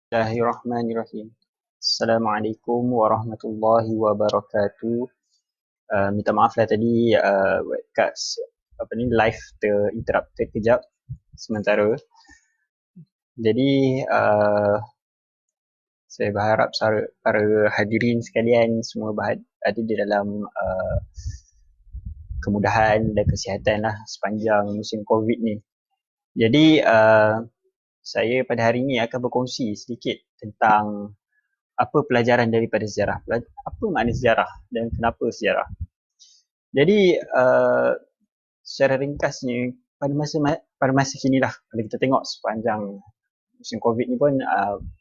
Bismillahirrahmanirrahim. Assalamualaikum warahmatullahi wabarakatuh. Minta maaf lah tadi kat live terinterrupted kejap sementara. Jadi saya berharap para hadirin sekalian semua ada di dalam kemudahan dan kesihatan lah sepanjang musim COVID ni. Jadi saya pada hari ini akan berkongsi sedikit tentang apa pelajaran daripada sejarah, apa makna sejarah dan kenapa sejarah. Jadi secara ringkasnya pada masa kini lah, kalau kita tengok sepanjang musim COVID ni pun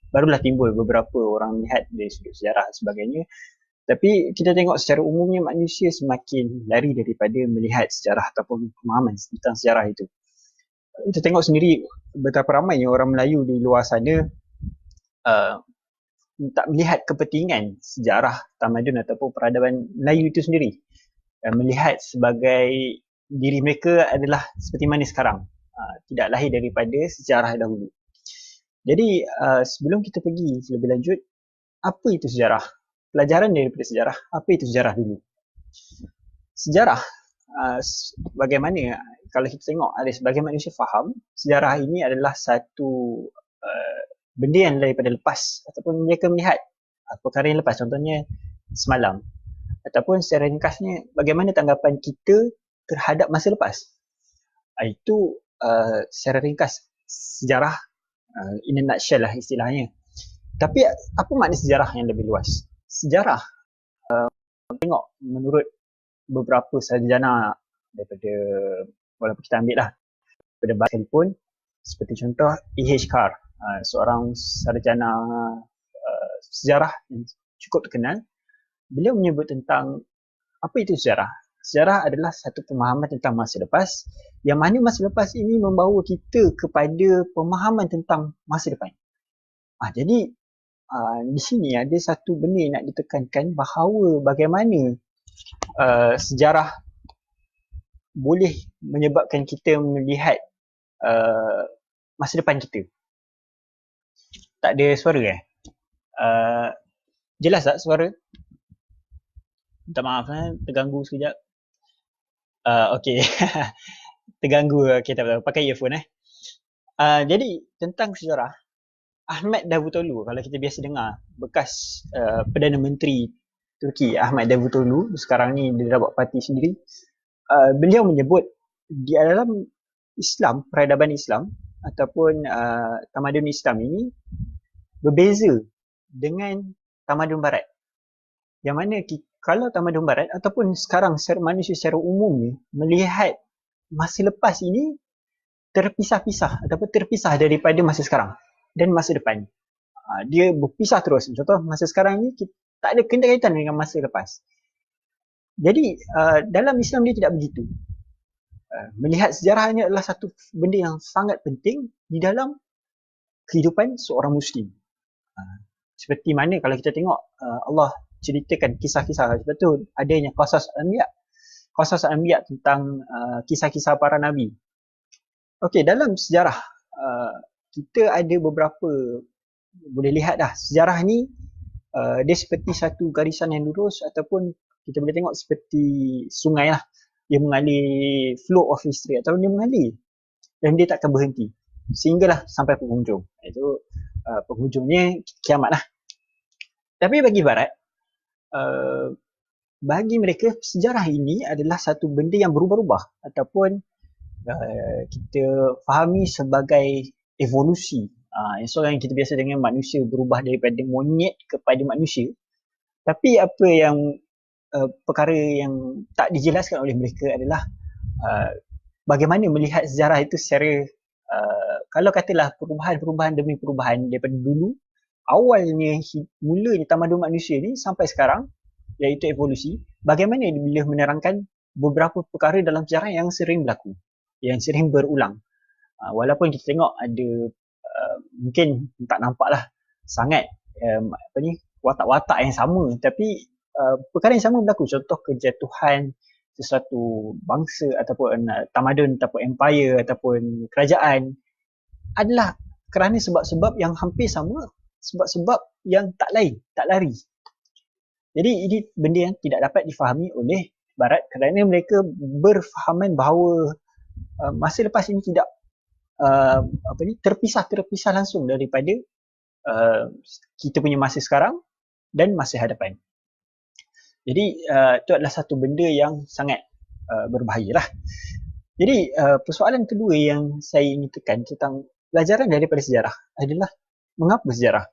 barulah timbul beberapa orang melihat dari sudut sejarah dan sebagainya. Tapi kita tengok secara umumnya manusia semakin lari daripada melihat sejarah ataupun pemahaman tentang sejarah itu. Kita tengok sendiri betapa ramainya orang Melayu di luar sana tak melihat kepentingan sejarah tamadun ataupun peradaban Melayu itu sendiri. Melihat sebagai diri mereka adalah seperti mana sekarang. Tidak lahir daripada sejarah dahulu. Jadi sebelum kita pergi lebih lanjut, apa itu sejarah? Pelajaran daripada sejarah, apa itu sejarah dulu? Sejarah, bagaimana kalau kita tengok ada sebagai manusia faham, sejarah ini adalah satu benda yang daripada lepas ataupun mereka melihat perkara yang lepas, contohnya semalam, ataupun secara ringkasnya bagaimana tanggapan kita terhadap masa lepas. Itu secara ringkas sejarah in a nutshell lah istilahnya. Tapi apa makna sejarah yang lebih luas? Sejarah tengok menurut beberapa sarjana daripada, walaupun kita ambil lah daripada bahasa sekalipun, seperti contoh E.H. Carr, seorang sarjana sejarah yang cukup terkenal. Beliau menyebut tentang apa itu sejarah. Sejarah adalah satu pemahaman tentang masa lepas, yang mana masa lepas ini membawa kita kepada pemahaman tentang masa depan. Jadi di sini ada satu benda yang nak ditekankan, bahawa bagaimana sejarah boleh menyebabkan kita melihat masa depan kita. Tak ada suara jelas tak suara? Minta maaf terganggu sekejap. Okay. Terganggu, okay, tak apa, pakai earphone jadi tentang sejarah, Ahmet Davutoglu, kalau kita biasa dengar, bekas Perdana Menteri Turki Ahmet Davutoglu, sekarang ni dia dah buat parti sendiri. Beliau menyebut di dalam Islam, peradaban Islam ataupun tamadun Islam ini berbeza dengan tamadun Barat. Yang mana kalau tamadun Barat ataupun sekarang manusia secara umumnya melihat masa lepas ini terpisah-pisah ataupun terpisah daripada masa sekarang dan masa depan. Dia berpisah terus. Contoh masa sekarang ni tak ada kaitan dengan masa lepas. Jadi dalam Islam dia tidak begitu. Melihat sejarah ini adalah satu benda yang sangat penting di dalam kehidupan seorang Muslim. Seperti mana kalau kita tengok Allah ceritakan kisah-kisah, sebab tu adanya qasas al-anbiya tentang kisah-kisah para nabi. Okey, dalam sejarah kita ada beberapa, boleh lihat dah sejarah ni dia seperti satu garisan yang lurus, ataupun kita boleh tengok seperti sungai lah, dia mengalir flow of history, atau dia mengalir dan dia takkan berhenti sehinggalah sampai penghujung. Itu penghujungnya kiamat lah. Tapi bagi Barat, bagi mereka sejarah ini adalah satu benda yang berubah-ubah ataupun kita fahami sebagai evolusi. So yang kita biasa dengan manusia berubah daripada monyet kepada manusia. Tapi apa yang perkara yang tak dijelaskan oleh mereka adalah bagaimana melihat sejarah itu secara kalau katalah perubahan demi perubahan daripada dulu, awalnya mulanya tamadun manusia ni sampai sekarang, iaitu evolusi, bagaimana dia boleh menerangkan beberapa perkara dalam sejarah yang sering berlaku, yang sering berulang. Walaupun kita tengok ada mungkin tak nampaklah sangat watak-watak yang sama, tapi perkara yang sama berlaku. Contoh kejatuhan sesuatu bangsa ataupun tamadun ataupun empire ataupun kerajaan adalah kerana sebab-sebab yang hampir sama sebab-sebab yang tak lain, tak lari. Jadi ini benda yang tidak dapat difahami oleh Barat kerana mereka berfahaman bahawa masa lepas ini tidak terpisah langsung daripada kita punya masa sekarang dan masa hadapan. Jadi itu adalah satu benda yang sangat berbahaya lah. Jadi persoalan kedua yang saya ingin tekan tentang pelajaran daripada sejarah adalah mengapa sejarah.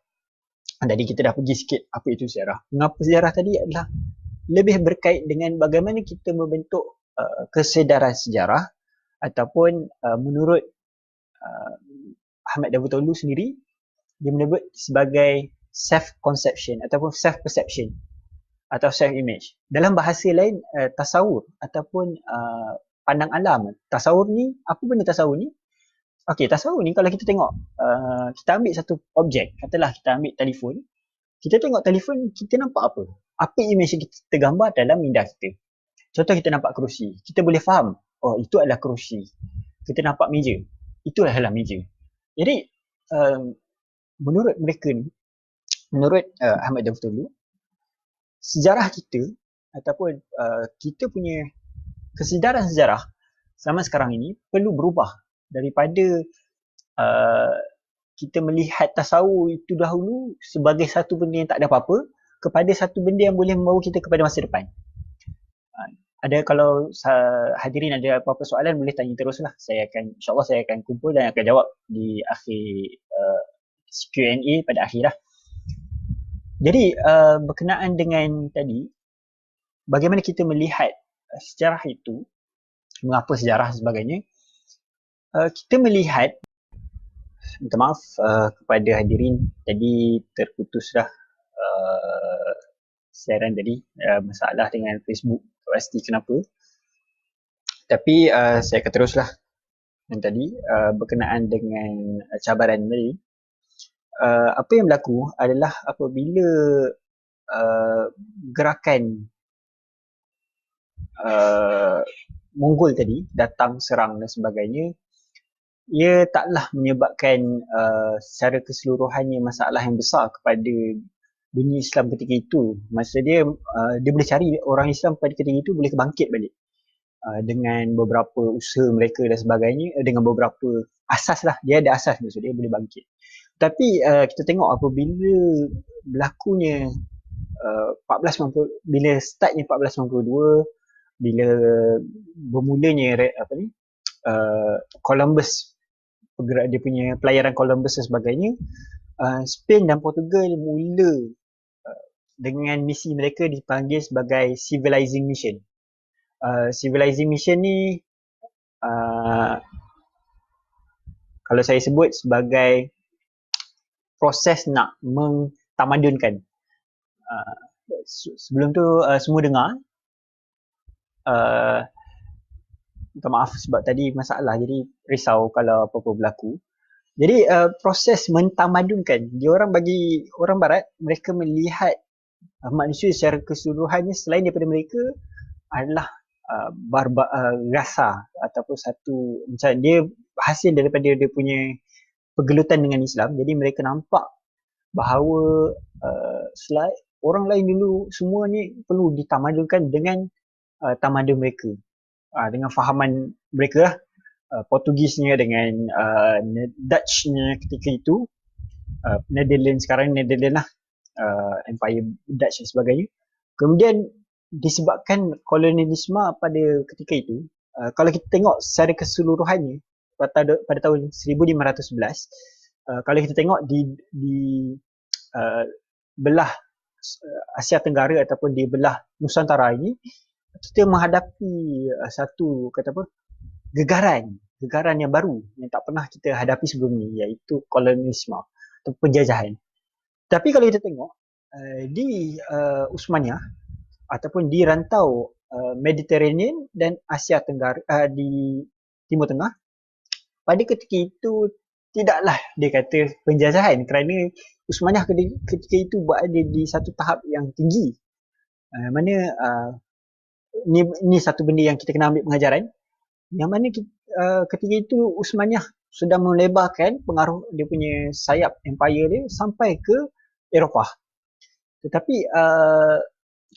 Tadi kita dah pergi sikit apa itu sejarah. Mengapa sejarah tadi adalah lebih berkait dengan bagaimana kita membentuk kesedaran sejarah ataupun menurut Ahmad Davutoglu sendiri dia menyebut sebagai self-conception ataupun self-perception atau self-image. Dalam bahasa lain tasawur ataupun pandang alam. Tasawur ni, apa benda tasawur ni? Okey, tasawur ni kalau kita tengok kita ambil satu objek, katalah kita ambil telefon. Kita tengok telefon, kita nampak apa? Apa image yang kita tergambar dalam minda kita? Contoh kita nampak kerusi, kita boleh faham, oh itu adalah kerusi. Kita nampak meja, itu adalah meja. Jadi menurut mereka ni, menurut Ahmad Davutoglu, sejarah kita ataupun kita punya kesedaran sejarah zaman sekarang ini perlu berubah daripada kita melihat tasawur itu dahulu sebagai satu benda yang tak ada apa-apa kepada satu benda yang boleh membawa kita kepada masa depan. Ada kalau hadirin ada apa-apa soalan boleh tanya teruslah. InsyaAllah saya akan kumpul dan akan jawab di akhir Q&A pada akhir lah. Jadi berkenaan dengan tadi bagaimana kita melihat sejarah itu, mengapa sejarah dan sebagainya, kita melihat, minta maaf kepada hadirin tadi terputuslah siaran tadi, masalah dengan Facebook, tak pasti kenapa. Tapi saya akan teruslah. Dan tadi berkenaan dengan cabaran tadi, apa yang berlaku adalah apabila gerakan Mongol tadi datang serang dan sebagainya, ia taklah menyebabkan secara keseluruhannya masalah yang besar kepada dunia Islam ketika itu. Maksudnya dia boleh cari orang Islam pada ketika itu boleh bangkit balik dengan beberapa usaha mereka dan sebagainya, dengan beberapa asas lah, dia ada asas maksudnya dia boleh bangkit. Tapi kita tengok apabila berlakunya 1492, bila startnya 1492, bila bermulanya Columbus, dia punya pelayaran Columbus dan sebagainya, Spain dan Portugal mula dengan misi mereka dipanggil sebagai civilizing mission. Civilizing mission ni kalau saya sebut sebagai proses nak mentamadunkan. Sebelum tu semua dengar, minta maaf sebab tadi masalah jadi risau kalau apa-apa berlaku. Jadi proses mentamadunkan, bagi orang Barat, mereka melihat manusia secara keseluruhannya selain daripada mereka adalah rasa ataupun satu macam dia hasil daripada dia punya pergelutan dengan Islam. Jadi mereka nampak bahawa orang lain dulu semua ni perlu ditamadunkan dengan tamadun mereka, dengan fahaman mereka lah. Portugisnya dengan Dutchnya ketika itu, Netherlands sekarang Netherlands lah, Empire Dutch dan sebagainya. Kemudian disebabkan kolonialisme pada ketika itu, kalau kita tengok secara keseluruhannya pada tahun 1511, kalau kita tengok di belah Asia Tenggara ataupun di belah Nusantara ini, kita menghadapi satu gegaran yang baru yang tak pernah kita hadapi sebelum ni, iaitu kolonialisme atau penjajahan. Tapi kalau kita tengok di Uthmaniyah ataupun di rantau Mediterranean dan Asia Tenggara, di Timur Tengah, pada ketika itu tidaklah dia kata penjajahan kerana Uthmaniyah ketika itu berada di satu tahap yang tinggi, mana ni satu benda yang kita kena ambil pengajaran, yang mana ketika itu Uthmaniyah sedang melebarkan pengaruh dia punya sayap empire dia sampai ke Eropah. Tetapi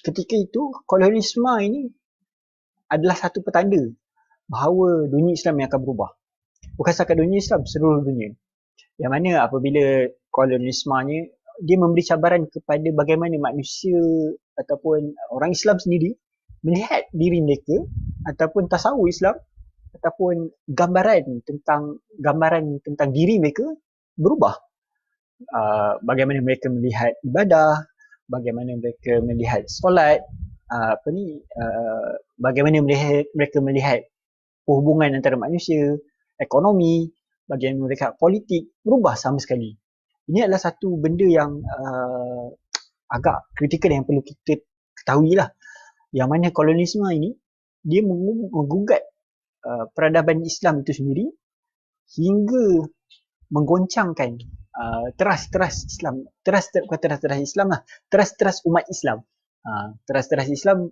ketika itu kolonialisme ini adalah satu petanda bahawa dunia Islam yang akan berubah. Bukan setakat dunia Islam, seluruh dunia. Yang mana apabila kolonialismenya dia memberi cabaran kepada bagaimana manusia ataupun orang Islam sendiri melihat diri mereka ataupun tasawuf Islam ataupun gambaran tentang diri mereka berubah. Bagaimana mereka melihat ibadah, bagaimana mereka melihat solat, bagaimana mereka melihat hubungan antara manusia, ekonomi, bagaimana mereka politik berubah sama sekali. Ini adalah satu benda yang agak kritikal yang perlu kita ketahui lah. Yang mana kolonialisme ini dia menggugat peradaban Islam itu sendiri hingga menggoncangkan teras-teras Islam, teras-teras umat Islam. Teras-teras Islam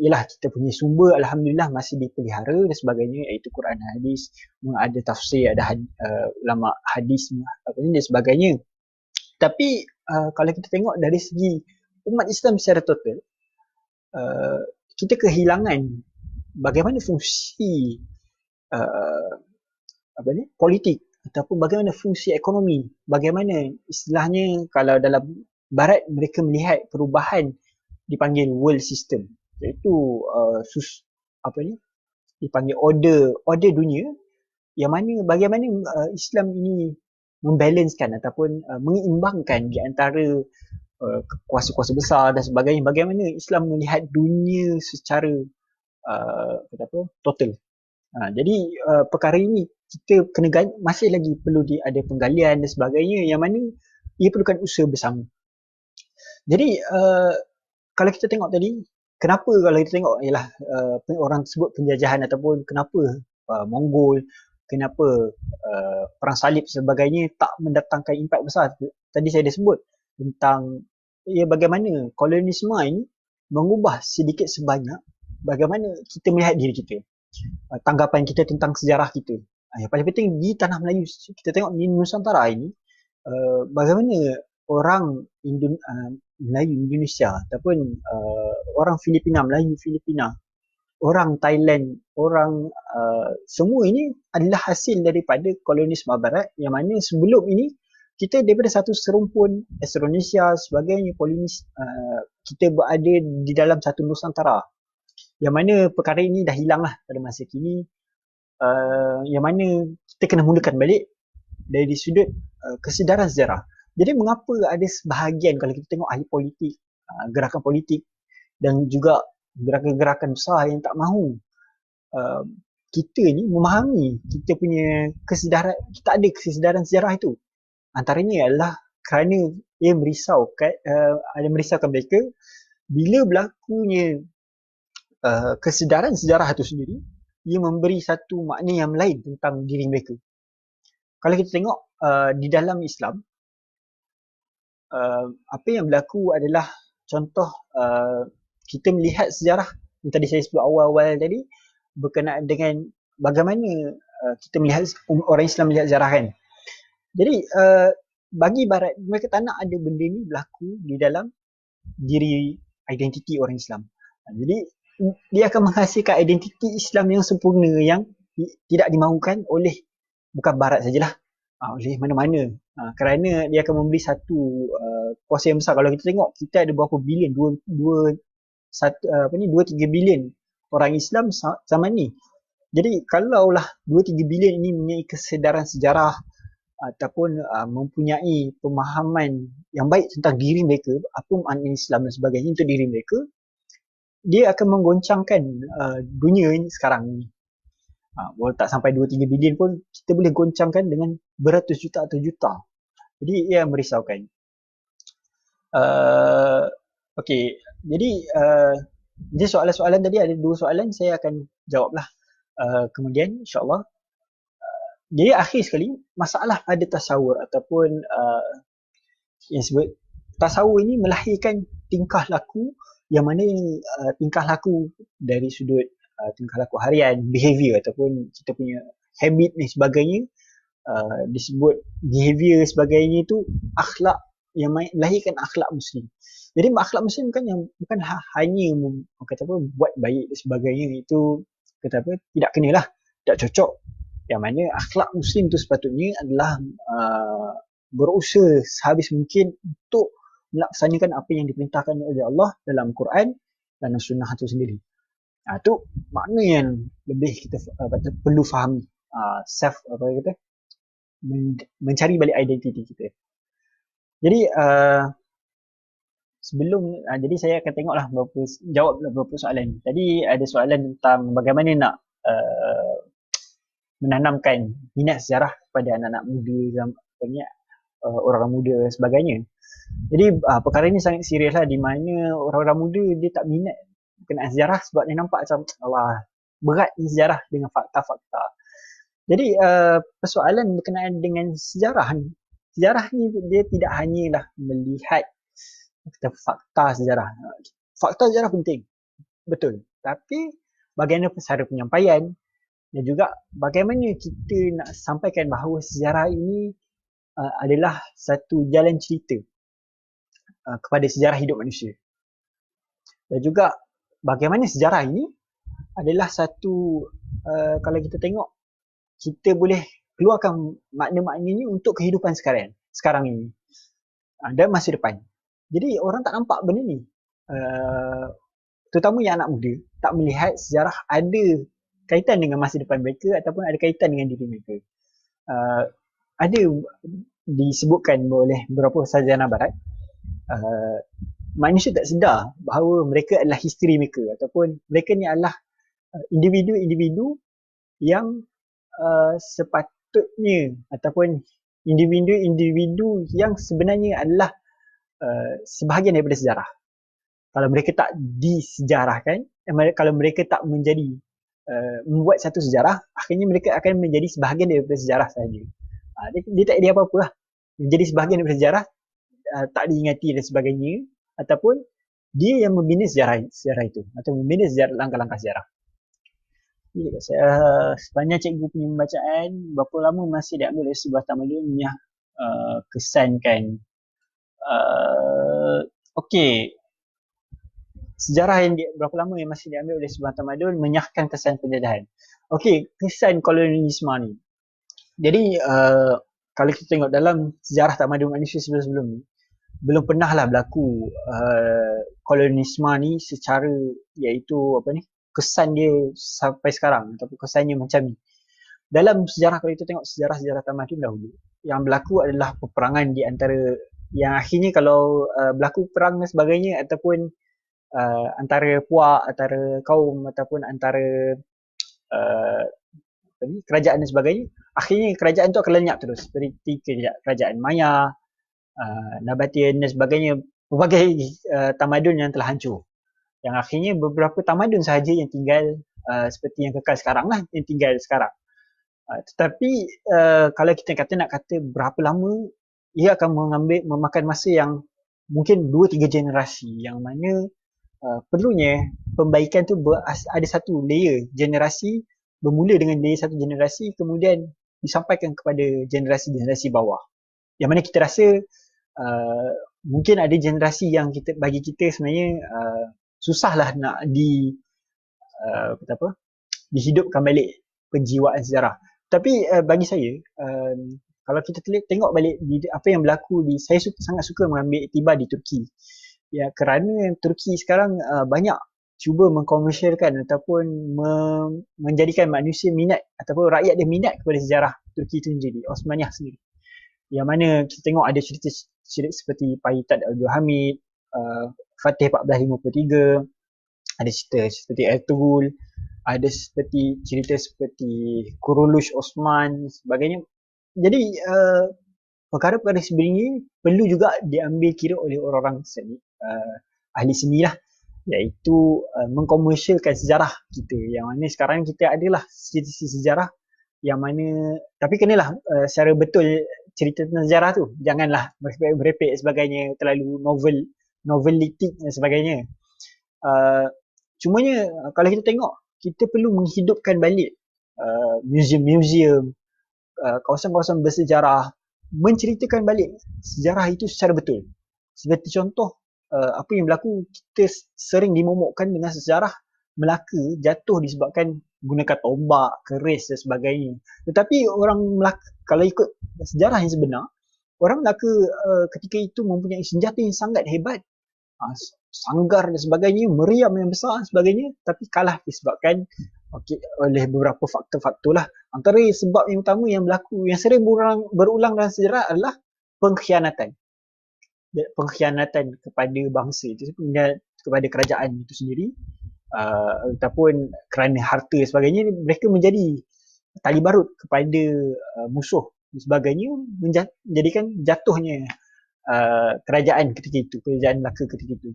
ialah kita punya sumber alhamdulillah masih dipelihara dan sebagainya, iaitu Quran dan hadis, ada tafsir, ada ulama hadis dan sebagainya. Tapi kalau kita tengok dari segi umat Islam secara total, kita kehilangan bagaimana fungsi politik ataupun bagaimana fungsi ekonomi, bagaimana istilahnya kalau dalam barat mereka melihat perubahan dipanggil world system, iaitu dipanggil order dunia, yang mana bagaimana Islam ini membalancekan ataupun mengimbangkan di antara kuasa-kuasa besar dan sebagainya, bagaimana Islam melihat dunia secara total. Jadi perkara ini kita kena masih lagi perlu ada penggalian dan sebagainya, yang mana ia perlukan usaha bersama. Jadi kalau kita tengok tadi, kenapa kalau kita tengok ialah orang sebut penjajahan ataupun kenapa Mongol, kenapa perang salib sebagainya tak mendatangkan impak besar. Tadi saya dah sebut tentang bagaimana kolonialisme ini mengubah sedikit sebanyak bagaimana kita melihat diri kita, tanggapan kita tentang sejarah kita. Yang paling penting di tanah Melayu, kita tengok di Nusantara ini, bagaimana orang Melayu Indonesia ataupun orang Filipina, Melayu Filipina, orang Thailand, orang semua ini adalah hasil daripada kolonialisme barat, yang mana sebelum ini kita daripada satu serumpun Austronesia sebagainya, kita berada di dalam satu Nusantara, yang mana perkara ini dah hilang lah pada masa kini. Yang mana kita kena mulakan balik dari sudut kesedaran sejarah. Jadi mengapa ada sebahagian kalau kita tengok ahli politik, gerakan politik dan juga gerakan-gerakan besar yang tak mahu kita ni memahami kita punya kesedaran, kita ada kesedaran sejarah itu. Antaranya adalah kerana ia merisaukan mereka bila berlakunya kesedaran sejarah itu sendiri, ia memberi satu makna yang lain tentang diri mereka. Kalau kita tengok di dalam Islam, apa yang berlaku adalah contoh kita melihat sejarah yang tadi saya sebut awal-awal tadi berkenaan dengan bagaimana kita melihat orang Islam melihat sejarah kan. Jadi bagi barat, mereka tak nak ada benda ni berlaku di dalam diri identiti orang Islam. Jadi dia akan menghasilkan identiti Islam yang sempurna yang tidak dimahukan oleh bukan barat sajalah, oleh mana-mana. Kerana dia akan memberi satu kuasa yang besar. Kalau kita tengok, kita ada berapa bilion, 2-3 bilion orang Islam zaman ni. Jadi kalaulah 2-3 bilion ini mempunyai kesedaran sejarah ataupun mempunyai pemahaman yang baik tentang diri mereka, apa makna Islam dan sebagainya untuk diri mereka, dia akan menggoncangkan dunia ini sekarang ni. Walau tak sampai 2-3 bilion pun, kita boleh goncangkan dengan beratus juta atau juta. Jadi ia merisaukan. Okey, jadi soalan-soalan tadi ada 2 soalan, saya akan jawablah kemudian insyaAllah. Jadi akhir sekali, masalah pada tasawur ataupun yang sebut tasawur ini melahirkan tingkah laku, yang mana tingkah laku dari sudut tingkah laku harian, behavior ataupun kita punya habit ni sebagainya, disebut behavior sebagainya itu akhlak yang melahirkan akhlak muslim. Jadi akhlak muslim kan yang bukan hanya kata apa buat baik dan sebagainya, itu kata apa tidak kenalah, tak cocok. Yang mana akhlak muslim tu sepatutnya adalah berusaha sehabis mungkin untuk melaksanakan apa yang diperintahkan oleh Allah dalam Quran dan sunnah itu sendiri. Itu makna yang lebih kita perlu fahami, self apa kata, mencari balik identiti kita. Jadi jadi saya akan tengoklah jawab beberapa soalan. Tadi ada soalan tentang bagaimana nak menanamkan minat sejarah kepada anak-anak muda, orang muda dan sebagainya. Jadi perkara ini sangat serius lah, di mana orang-orang muda dia tak minat berkenaan sejarah sebab dia nampak macam Allah berat ni sejarah dengan fakta-fakta. Jadi persoalan berkenaan dengan sejarah ni dia tidak hanyalah melihat fakta sejarah. Fakta sejarah penting, betul. Tapi bagaimana cara penyampaian dan juga bagaimana kita nak sampaikan bahawa sejarah ini adalah satu jalan cerita kepada sejarah hidup manusia. Dan juga bagaimana sejarah ini adalah satu, kalau kita tengok, kita boleh keluarkan makna-maknanya untuk kehidupan sekarang ini dan masa depan. Jadi orang tak nampak benda ni, terutama yang anak muda tak melihat sejarah ada kaitan dengan masa depan mereka ataupun ada kaitan dengan diri mereka. Ada disebutkan oleh beberapa sarjana barat, manusia tak sedar bahawa mereka adalah history maker, ataupun mereka ni adalah individu-individu yang sepatutnya, ataupun individu-individu yang sebenarnya adalah sebahagian daripada sejarah. Kalau mereka tak disejarahkan, kalau mereka tak menjadi membuat satu sejarah, akhirnya mereka akan menjadi sebahagian daripada sejarah sahaja. Dia tak ada apa-apa lah, menjadi sebahagian daripada sejarah, tak diingati dan sebagainya, ataupun dia yang membina sejarah itu, atau membina langkah-langkah sejarah. Sepanjang cikgu punya pembacaan, berapa lama masih diambil oleh sebuah tamadun kesankan sejarah yang berapa lama yang masih diambil oleh sebuah tamadun menyahkan kesan penjajahan. Kesan kolonialisme ni. Jadi kalau kita tengok dalam sejarah tamadun manusia sebelum ni, belum pernah lah berlaku kolonialisme ni secara, iaitu kesan dia sampai sekarang, ataupun kesannya macam ni. Dalam sejarah, kalau kita tengok sejarah-sejarah tamadun dahulu, yang berlaku adalah peperangan di antara, yang akhirnya kalau berlaku perang dan sebagainya, ataupun antara puak, antara kaum, ataupun antara kerajaan dan sebagainya, akhirnya kerajaan tu akan lenyap terus, seperti kerajaan Maya, Nabatean dan sebagainya, berbagai tamadun yang telah hancur, yang akhirnya beberapa tamadun sahaja yang tinggal, seperti yang kekal sekarang lah, yang tinggal sekarang. Tetapi kalau kita nak kata berapa lama, ia akan memakan masa yang mungkin 2-3 generasi, yang mana perlunya pembaikan tu ada satu layer generasi, bermula dengan layer satu generasi, kemudian disampaikan kepada generasi-generasi bawah, yang mana kita rasa mungkin ada generasi yang bagi kita sebenarnya susahlah nak dihidupkan balik penjiwaan sejarah. Tapi bagi saya, kalau kita tengok balik apa yang berlaku saya sangat suka mengambil iktibar di Turki. Ya, kerana Turki sekarang banyak cuba mengkomersialkan ataupun menjadikan manusia minat, ataupun rakyat dia minat kepada sejarah Turki itu sendiri, Osmaniyah sendiri. Yang mana kita tengok ada cerita seperti Pahitad Abdul Hamid, Fatih 1453, ada cerita seperti Ertugrul, ada cerita seperti Kurulush Osman, sebagainya. Jadi perkara-perkara sebenarnya perlu juga diambil kira oleh orang-orang seni, ahli seni lah, iaitu mengkomersialkan sejarah kita, yang mana sekarang kita adalah sisi sejarah yang mana, tapi kenalah secara betul cerita tentang sejarah tu, janganlah berepek sebagainya, terlalu novelitik dan sebagainya. Cumanya kalau kita tengok, kita perlu menghidupkan balik museum-museum, kawasan-kawasan bersejarah menceritakan balik sejarah itu secara betul. Seperti contoh, apa yang berlaku, kita sering dimomokkan dengan sejarah Melaka jatuh disebabkan gunakan tombak, keris dan sebagainya. Tetapi orang Melaka, kalau ikut sejarah yang sebenar, orang Melaka ketika itu mempunyai senjata yang sangat hebat, sanggar dan sebagainya, meriam yang besar dan sebagainya, tapi kalah disebabkan oleh beberapa faktor-faktor lah. Antara sebab yang utama yang berlaku, yang sering berulang dalam sejarah adalah pengkhianatan. Pengkhianatan kepada bangsa itu, kepada kerajaan itu sendiri, ataupun kerana harta dan sebagainya, mereka menjadi tali barut kepada musuh dan sebagainya, menjadikan jatuhnya kerajaan ketika itu, kerajaan Melaka ketika itu.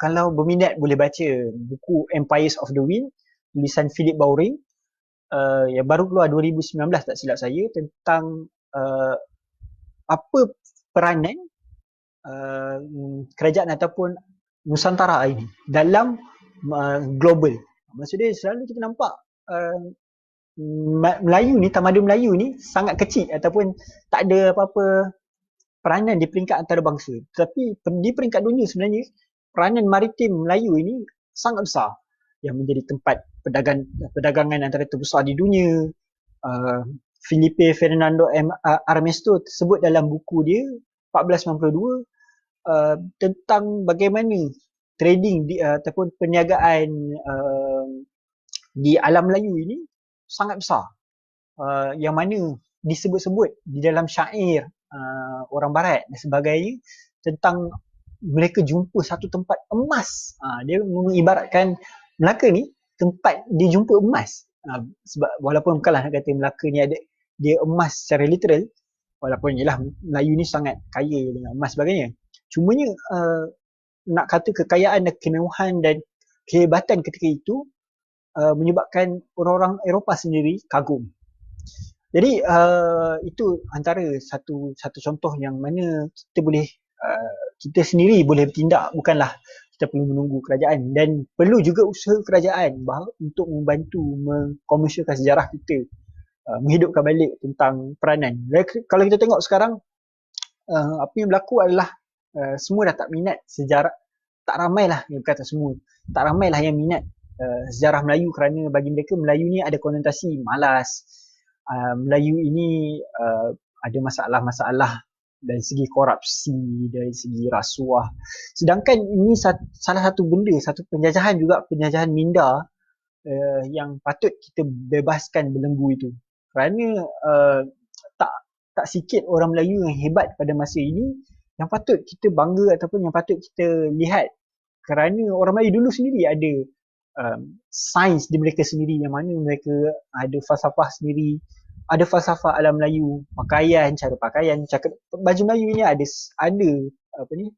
Kalau berminat boleh baca buku Empires of the Wind, tulisan Philip Bowring, yang baru keluar 2019 tak silap saya, tentang apa peranan kerajaan ataupun Nusantara ini dalam global. Maksudnya selalu kita nampak Melayu ni, tamadun Melayu ni sangat kecil ataupun tak ada apa-apa peranan di peringkat antarabangsa. Tapi di peringkat dunia sebenarnya, peranan maritim Melayu ini sangat besar, yang menjadi tempat perdagangan antara terbesar di dunia. Felipe Fernando Armesto sebut dalam buku dia 1492 tentang bagaimana trading ataupun perniagaan di alam Melayu ini sangat besar, yang mana disebut-sebut di dalam syair orang barat dan sebagainya tentang mereka jumpa satu tempat emas. Dia mengibaratkan Melaka ni tempat dia jumpa emas. Sebab walaupun bukanlah nak kata Melaka ni ada dia emas secara literal, walaupun yelah Melayu ni sangat kaya dengan emas sebagainya, cumanya nak kata kekayaan dan kemewahan dan kehebatan ketika itu menyebabkan orang-orang Eropah sendiri kagum. Jadi itu antara satu contoh yang mana kita boleh kita sendiri boleh bertindak, bukanlah kita perlu menunggu kerajaan, dan perlu juga usaha kerajaan untuk membantu mengkomersialkan sejarah kita, menghidupkan balik tentang peranan. Kalau kita tengok sekarang, apa yang berlaku adalah semua dah tak minat sejarah, tak ramailah, bukan tak semua, tak ramailah yang minat sejarah Melayu kerana bagi mereka Melayu ni ada konotasi malas. Melayu ini ada masalah-masalah dari segi korupsi, dari segi rasuah. Sedangkan ini salah satu benda, satu penjajahan juga, penjajahan minda yang patut kita bebaskan belenggu itu. Kerana tak sikit orang Melayu yang hebat pada masa ini yang patut kita bangga ataupun yang patut kita lihat. Kerana orang Melayu dulu sendiri ada sains di mereka sendiri, yang mana mereka ada falsafah sendiri, ada falsafah alam Melayu, pakaian, cara pakaian, baju Melayu ni ada apa ni,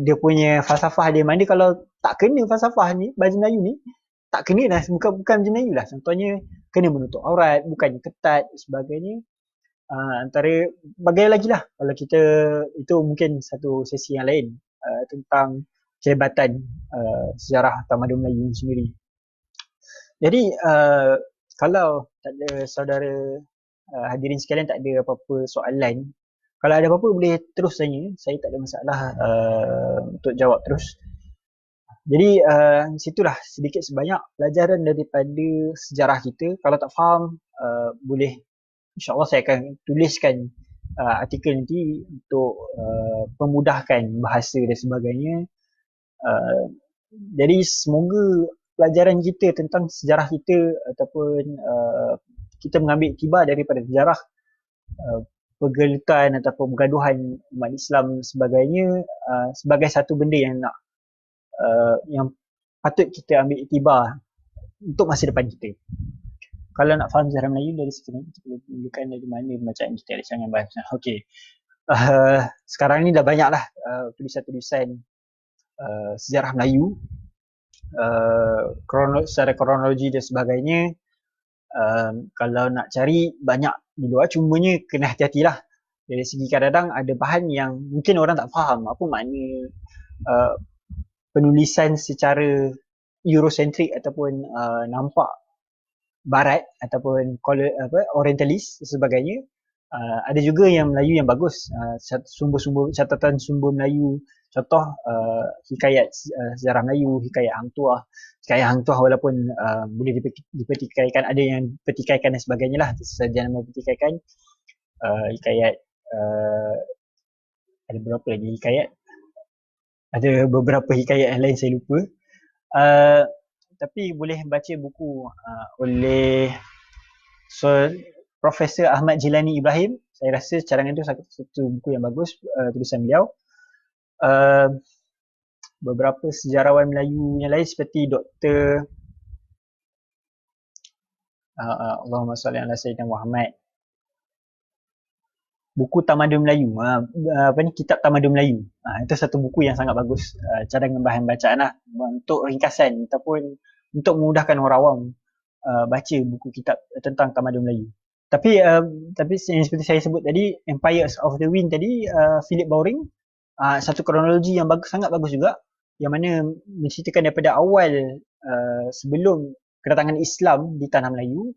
dia punya falsafah dia, mana kalau tak kena falsafah ni, baju Melayu ni tak kena lah, bukan baju Melayu lah. Contohnya kena menutup aurat, bukannya ketat sebagainya. Antara bagai lagi lah, kalau kita, itu mungkin satu sesi yang lain tentang kehebatan sejarah tamadun Melayu sendiri. Jadi kalau tak ada saudara hadirin sekalian tak ada apa-apa soalan, kalau ada apa-apa boleh terus tanya, saya tak ada masalah untuk jawab terus. Jadi situlah sedikit sebanyak pelajaran daripada sejarah kita. Kalau tak faham, boleh, insyaAllah saya akan tuliskan artikel nanti untuk memudahkan bahasa dan sebagainya. Jadi semoga pelajaran kita tentang sejarah kita ataupun kita mengambil tibar daripada sejarah pergelutan ataupun pergaduhan umat Islam sebagainya sebagai satu benda yang patut kita ambil iktibar untuk masa depan kita. Kalau nak faham sejarah Melayu dari segi mana, kita perlu tunjukkan dari mana bacaan kita, ada jangan bahasa. Okey. Sekarang ni dah banyaklah tulisan-tulisan sejarah Melayu, secara kronologi dan sebagainya. Kalau nak cari banyak di luar, cumanya kena hati-hatilah dari segi kadang-kadang ada bahan yang mungkin orang tak faham apa makna penulisan secara Eurocentric ataupun nampak barat ataupun orientalis dan sebagainya. Ada juga yang Melayu yang bagus, sumber-sumber catatan sumber Melayu, contoh hikayat sejarah Melayu, hikayat Hang Tuah. Hikayat Hang Tuah walaupun boleh dipertikaikan, ada yang dipertikaikan dan sebagainya lah, saja nama pertikaikan. Hikayat ada berapa lagi hikayat, ada beberapa hikayat yang lain saya lupa. Tapi boleh baca buku oleh Profesor Ahmad Jilani Ibrahim. Saya rasa cadangan itu satu buku yang bagus, tulisan beliau. Beberapa sejarawan Melayu yang lain seperti Dr. Allahumma salli ala Sayyidina Muhammad. Buku Tamadun Melayu, kitab Tamadun Melayu. Itu satu buku yang sangat bagus, cadangan bahan bacaan lah, untuk ringkasan ataupun untuk memudahkan orang awam baca buku kitab tentang Tamadun Melayu. Tapi yang seperti saya sebut tadi, Empires of the Wind tadi, Philip Bowring, satu kronologi yang sangat bagus juga, yang mana menceritakan daripada awal sebelum kedatangan Islam di tanah Melayu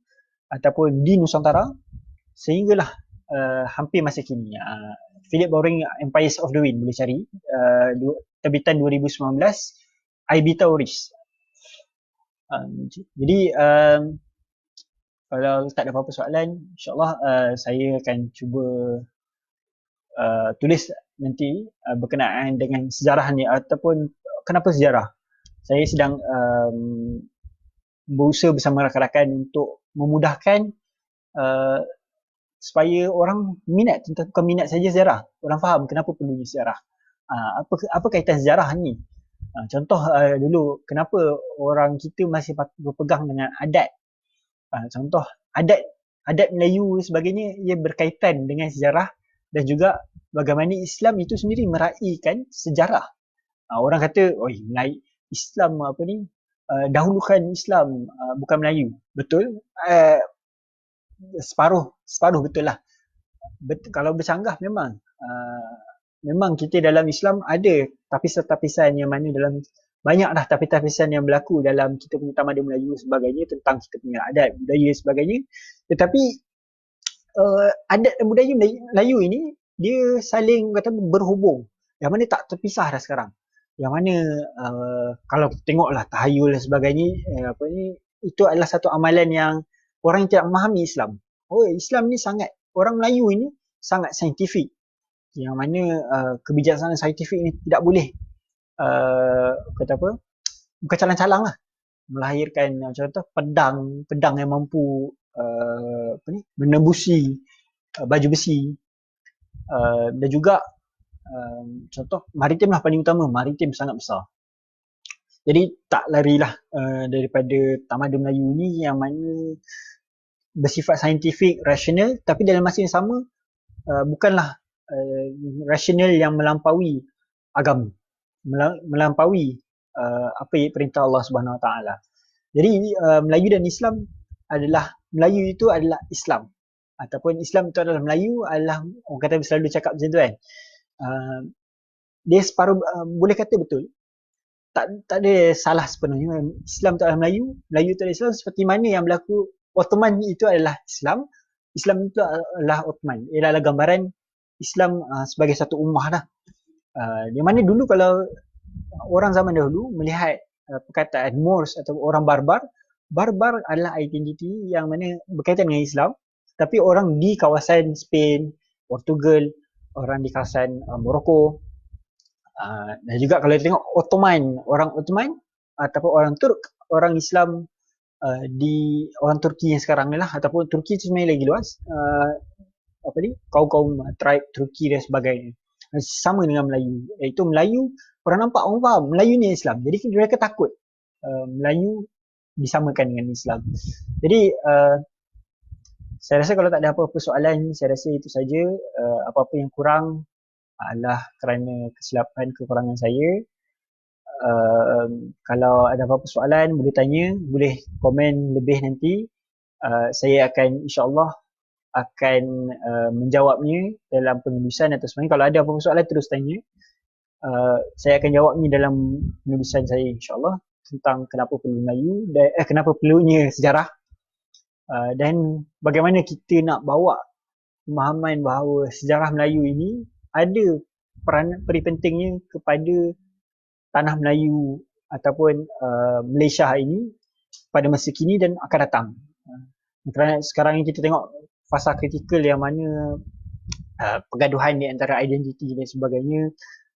ataupun di Nusantara sehinggalah hampir masa kini. Philip Bowring, Empires of the Wind, boleh cari, terbitan 2019, IB Tauris. Jadi kalau tak ada apa-apa soalan, insyaAllah saya akan cuba tulis nanti berkenaan dengan sejarah ni, ataupun kenapa sejarah. Saya sedang berusaha bersama rakan-rakan untuk memudahkan supaya orang minat, bukan minat saja sejarah, orang faham kenapa perlunya sejarah. Apa kaitan sejarah ni? Contoh dulu, kenapa orang kita masih berpegang dengan adat. Contoh adat Melayu sebagainya, ia berkaitan dengan sejarah dan juga bagaimana Islam itu sendiri meraihkan sejarah. Orang kata, Melayu Islam dahulukan Islam, bukan Melayu. Betul? Separuh betul lah. Kalau bercanggah memang kita dalam Islam ada tapisan-tapisan yang mana dalam banyaklah tapisan yang berlaku dalam kita punya tamadun Melayu sebagainya, tentang kita punya adat, budaya sebagainya. Tetapi adat dan budaya Melayu ini dia saling berhubung, yang mana tak terpisah dah sekarang. Yang mana kalau kita tengoklah tahayul dan sebagainya, itu adalah satu amalan yang orang yang tidak memahami Islam. Islam ni orang Melayu ini sangat saintifik, yang mana kebijaksanaan saintifik ini tidak boleh bukan calang-calang lah, melahirkan contoh pedang yang mampu menembusi baju besi, dan juga contoh maritim lah paling utama, maritim sangat besar. Jadi tak larilah daripada tamadun Melayu ni yang mana bersifat saintifik, rasional, tapi dalam masa yang sama bukanlah rasional yang melampaui agama, melampaui apa yang perintah Allah Subhanahu Wa Taala. Jadi Melayu dan Islam Melayu itu adalah Islam, ataupun Islam itu adalah Melayu, adalah orang kata selalu cakap macam tu kan. Dia separuh, boleh kata betul, tak ada salah sepenuhnya. Islam itu adalah Melayu itu adalah Islam, seperti mana yang berlaku Ottoman itu adalah Islam itu adalah Ottoman. Ia adalah gambaran Islam sebagai satu ummah lah. Di mana dulu kalau orang zaman dahulu melihat perkataan Moors atau orang barbar adalah identiti yang mana berkaitan dengan Islam, tapi orang di kawasan Spain, Portugal, orang di kawasan Morocco, dan juga kalau kita tengok orang Ottoman ataupun orang Turk, orang Islam di orang Turki yang sekarang ni lah, ataupun Turki tu sebenarnya lagi luas, kaum tribe Turki dan sebagainya, sama dengan Melayu. Iaitu Melayu, orang nampak, orang faham Melayu ni Islam, jadi mereka takut Melayu disamakan dengan Islam. Jadi saya rasa kalau tak ada apa-apa soalan, saya rasa itu saja. Apa-apa yang kurang adalah kerana kekurangan saya. Kalau ada apa-apa soalan, boleh tanya, boleh komen lebih nanti. Saya akan insyaAllah akan menjawabnya dalam penulisan atau sebagainya. Kalau ada apa-apa soalan, terus tanya. Saya akan jawabnya dalam penulisan saya insyaAllah, tentang kenapa perlu Melayu, kenapa perlunya sejarah. dan bagaimana kita nak bawa pemahaman bahawa sejarah Melayu ini ada peri pentingnya kepada tanah Melayu ataupun Malaysia ini pada masa kini dan akan datang. Kerana sekarang ni kita tengok fasa kritikal yang mana pergaduhan di antara identiti dan sebagainya,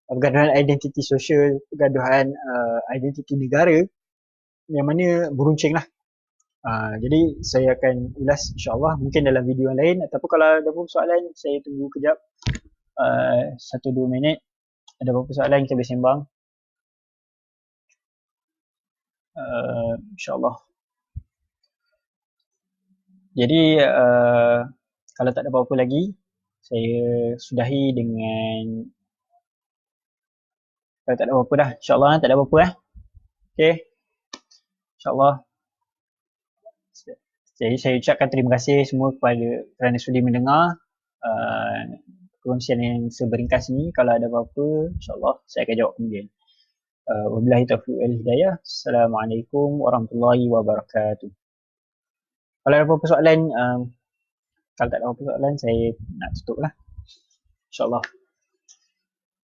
pergaduhan identiti sosial, pergaduhan identiti negara yang mana beruncing lah. Jadi saya akan ulas insyaAllah mungkin dalam video yang lain, ataupun kalau ada apa-apa soalan saya tunggu kejap 1-2 minit. Ada apa-apa soalan kita boleh sembang, insyaAllah. Jadi kalau tak ada apa-apa lagi, saya sudahi dengan, kalau tak ada apa-apa dah, insyaAllah tak ada apa-apa Okay, insyaAllah. Jadi saya ucapkan terima kasih semua kerana sudi mendengar perkongsian yang seberingkas ini. Kalau ada apa-apa, insyaAllah saya akan jawab kemudian. Wabillahi taufiq wal hidayah. Assalamualaikum warahmatullahi wabarakatuh. Kalau ada apa-apa soalan, kalau tak ada apa-apa soalan, saya nak tutup lah. InsyaAllah.